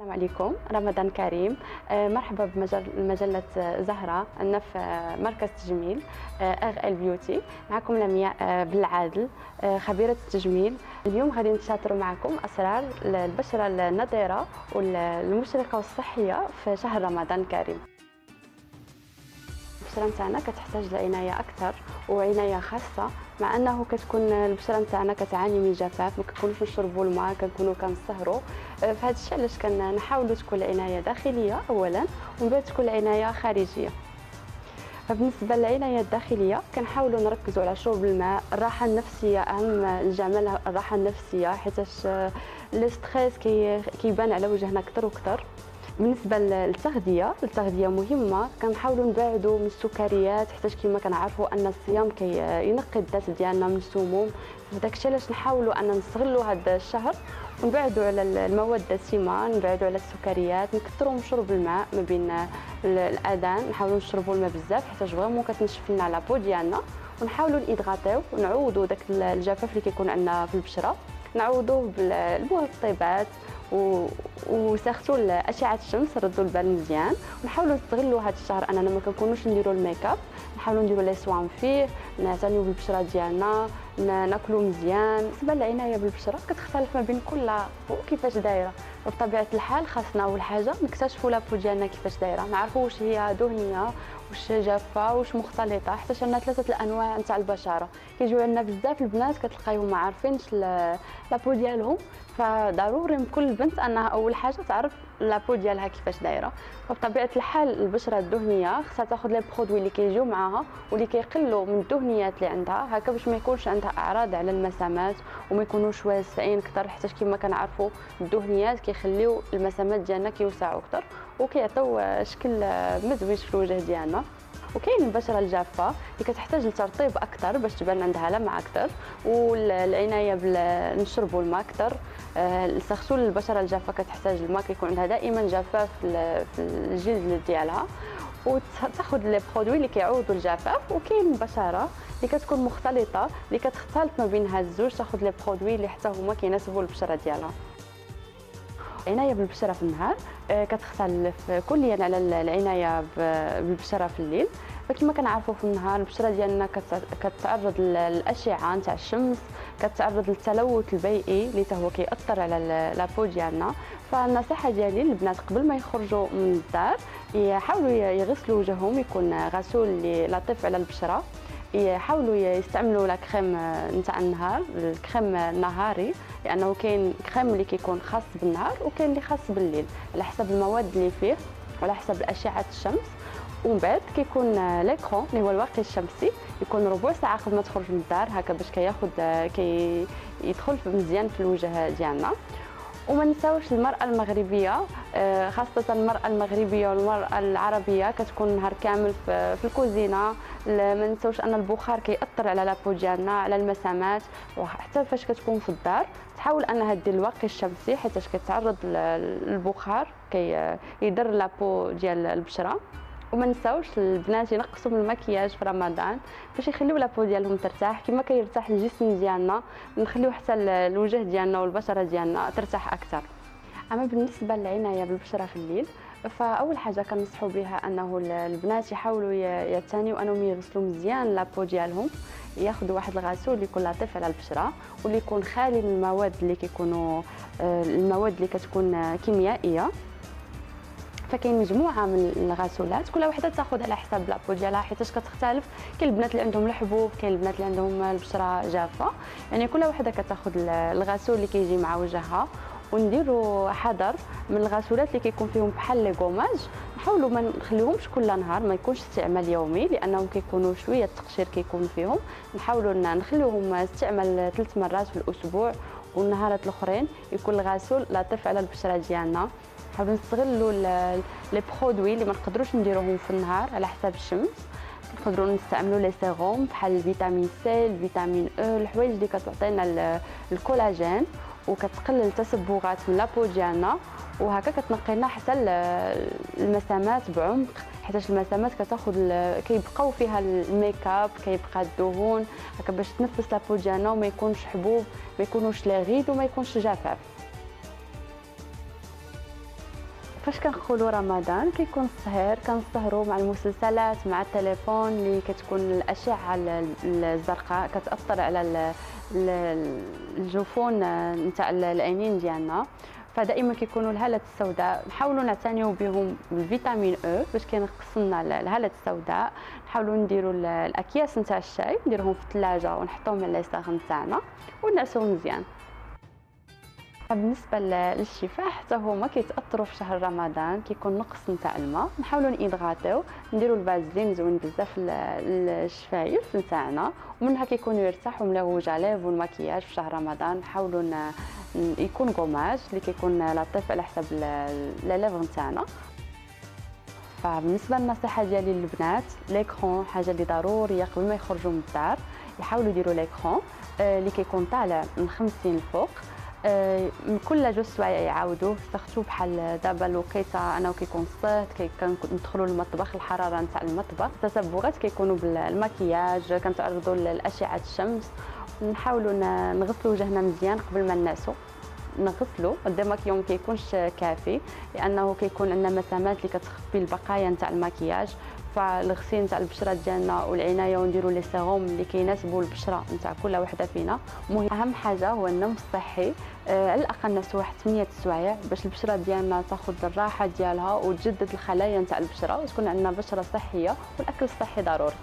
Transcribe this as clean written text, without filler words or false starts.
السلام عليكم، رمضان كريم. مرحبا بمجلة زهرة. أنا في مركز تجميل اغ ال بيوتي. معكم لمياء بالعادل، خبيرة التجميل. اليوم غادي نشاطروا معكم أسرار البشرة النضرة والمشرقة والصحية في شهر رمضان الكريم. البشرة نتاعنا كتحتاج لعناية أكثر وعناية خاصة، مع أنه كتكون البشرة نتاعنا كتعاني من جفاف، ما كنكونوش نشربوا الماء، كنكونوا كنسهروا. فهذا الشيء علاش كنحاولوا تكون العناية داخلية أولا، ومن بعد تكون العناية خارجية. فبالنسبه للعنايه الداخليه كنحاولوا نركزوا على شرب الماء، الراحه النفسيه اهم الجمال، الراحه النفسيه، حيتاش لو ستريس كيبان على وجهنا اكثر وكثر. بالنسبه للتغذيه مهمه، كنحاولوا نبعدوا من السكريات، حيت كما كنعرفوا ان الصيام كينقي الذات ديالنا من السموم. فداك الشيء علاش نحاولوا ان نستغلوا هذا الشهر ونبعدوا على المواد الدسمه، نبعدوا على السكريات، نكثروا من شرب الماء ما بين الاذان. نحاولوا نشربوا الماء بزاف حيت فريمون كتنشف لنا لابو ديالنا، ونحاولوا نيدغاتيو ونعوضوا داك الجفاف اللي كيكون عندنا في البشره، نعوضوه بالمرطبات وسيرتو اشعه الشمس، نردوا البال مزيان. ونحاولوا نستغلوا هذا الشهر اننا ما كنكونوش نديروا الميك اب، نحاولوا نديروا لي سوان فيه، نعتنيو بالبشره ديالنا، ناكلوا مزيان. بالنسبه للعنايه بالبشره كتختلف ما بين كل وكيفاش دايره. بطبيعه الحال خاصنا اول حاجه نكتشفوا لابو ديالنا كيفاش دايره، نعرفوا واش هي دهنيه، واش جافه، واش مختلطه، حيت عندنا ثلاثه الانواع نتاع البشره. كيجيو عندنا بزاف البنات كتلقايهم ما عارفينش لابو ديالهم، فضروري من كل بنت انها اول حاجه تعرف لابو ديالها كيفاش دايره. فبطبيعه الحال البشره الدهنيه خصها تاخذ لي برودوي اللي كيجيو معاها واللي كيقلوا من الدهنيات اللي عندها، هكا باش ما يكونش عندها اعراض على المسامات وما يكونوش واسعين اكثر، حتى كما كنعرفوا الدهنيات كيخليو المسامات ديالنا كيوسعوا اكثر وكيعطيو شكل مزوج في الوجه ديالنا. وكاين البشره الجافه اللي كتحتاج لترطيب اكثر باش تبان عندها لمعه اكثر، والعنايه نشربوا الماء اكثر. سيرتو البشره الجافه كتحتاج الماء، كيكون عندها دائما جفاف في الجلد ديالها، وتاخذ لي برودوي اللي كيعوضوا الجفاف. وكاين البشره اللي كتكون مختلطه اللي كتختلط ما بين هاد الزوج، تاخذ لي برودوي اللي حتى هما كيناسبوا البشره ديالها. العنايه بالبشره في النهار كتختلف كليا على العنايه بالبشره في الليل. فكما كنعرفوا في النهار البشره ديالنا كتعرض للاشعه نتاع الشمس، كتعرض للتلوث البيئي اللي حتى هو كيأثر على لابو ديالنا. فالنصيحه ديالي للبنات قبل ما يخرجوا من الدار يحاولوا يغسلوا وجههم، يكون غسول اللي لطيف على البشره. يحاولوا يستعملوا لا كريم نتاع النهار، الكريم النهاري، لانه كاين كريم اللي كيكون خاص بالنهار وكاين اللي خاص بالليل على حسب المواد اللي فيه وعلى حسب اشعه الشمس. ومن بعد كيكون ليكرون اللي هو الواقي الشمسي، يكون ربع ساعه قبل ما تخرج من الدار، هكا باش يدخل مزيان في الوجه ديالنا. وما نساوش المرأة المغربية، خاصة المرأة المغربية والمرأة العربية كتكون نهار كامل في الكوزينة. ما نساوش ان البخار كيأثر على لابو ديالنا، على المسامات، وحتى فاش كتكون في الدار تحاول انها دير الواقي الشمسي، حيت كتعرض للبخار كيضر لابو ديال البشرة. وما نساوش البنات ينقصوا من المكياج في رمضان باش يخليو لابو ديالهم ترتاح كما كيرتاح الجسم ديالنا، نخليو حتى الوجه ديالنا والبشره ديالنا ترتاح اكثر. اما بالنسبه للعنايه بالبشره في الليل، فاول حاجه كنصحوا بها انه البنات يحاولوا يعتنيوا انهم يغسلوا مزيان لابو ديالهم، ياخذوا واحد الغسول اللي يكون لطيف على البشره واللي يكون خالي من المواد اللي كيكونوا المواد اللي كتكون كيميائيه. فكاين مجموعه من الغسولات كل وحده تاخذ على حساب لابو ديالها، حيت كتختلف. كاين البنات اللي عندهم الحبوب، كاين البنات اللي عندهم البشره جافه، يعني كل وحده كتاخذ الغسول اللي كيجي مع وجهها. ونديروا حذر من الغسولات اللي كيكون فيهم بحال لي غوماج، نحاولوا ما نخليوهمش كل نهار، ما يكونش استعمال يومي لانهم كيكونوا شويه التقشير كيكون فيهم. نحاولوا نخليوهم استعمال 3 مرات في الاسبوع، والنهارات الاخرين يكون الغسول لطيف على البشره ديالنا. نحاولوا نستغلوا لي برودوي اللي ما نقدروش نديروهم في النهار على حساب الشمس. نقدروا نستعملوا لي سيروم بحال الفيتامين سي، الفيتامين او، الحوايج اللي كتعطينا الكولاجين وكتقلل التسبغات من لابو ديالنا، وهكا كتنقي لنا حتى المسامات بعمق، حيت المسامات كيبقاو فيها الميك اب، كيبقى الدهون، هكا باش تنفس لابو ديالنا وما يكونش حبوب، ما يكونوش لي غيد وما يكونش جفاف. فاش كنقولوا رمضان كيكون السهر، كنسهروا مع المسلسلات، مع التليفون اللي كتكون الأشعة الزرقاء كتأثر على الجفون نتاع العينين ديالنا. فدائما كيكونوا الهالات السوداء نحاولوا نعتنيو بهم بالفيتامين او باش كينقص لنا الهالات السوداء. نحاولوا نديروا الاكياس نتاع الشاي نديروهم في الثلاجه ونحطوهم على الساخن نتاعنا ونعسوا مزيان. بالنسبه للشفاه حتى هما كيتاثروا في شهر رمضان، كيكون نقص نتاع الماء، نحاولوا نيدغاتيو نديروا البازلين زوين بزاف الشفايف نتاعنا، ومنها كيكونوا يرتاحوا من الوجاليف والمكياج في شهر رمضان. نحاولوا يكون غوماج اللي كيكون لطيف على حساب ليفغ نتاعنا. فبالنسبه للنصيحه ديالي للبنات، ليكرون حاجه اللي ضروريه قبل ما يخرجوا من الدار، يحاولوا يديروا ليكرون اللي كيكون طالع من 50 الفوق. من كل جوج سوايع يعاودوه، سختو بحال دابا الوقيته انه كيكون الصيف كندخلوا للمطبخ، الحراره نتاع المطبخ، التسبغات كيكونوا بالمكياج، كنتعرضوا لاشعه الشمس. نحاولوا نغسلوا وجهنا مزيان قبل ما ننعسوا. نغسلوا الديماكيون ما كيكونش كافي لانه كيكون عندنا مسامات اللي كتخفي البقايا نتاع المكياج. فالغسيل نتاع البشره ديالنا والعنايه ونديروا لي سيروم اللي كيناسبوا البشره نتاع كل وحده فينا. اهم حاجه هو النوم الصحي، على الاقل نعسوا واحد 8 سوايع باش البشره ديالنا تاخذ الراحه ديالها وتجدد الخلايا نتاع البشره وتكون عندنا بشره صحيه. والاكل الصحي ضروري.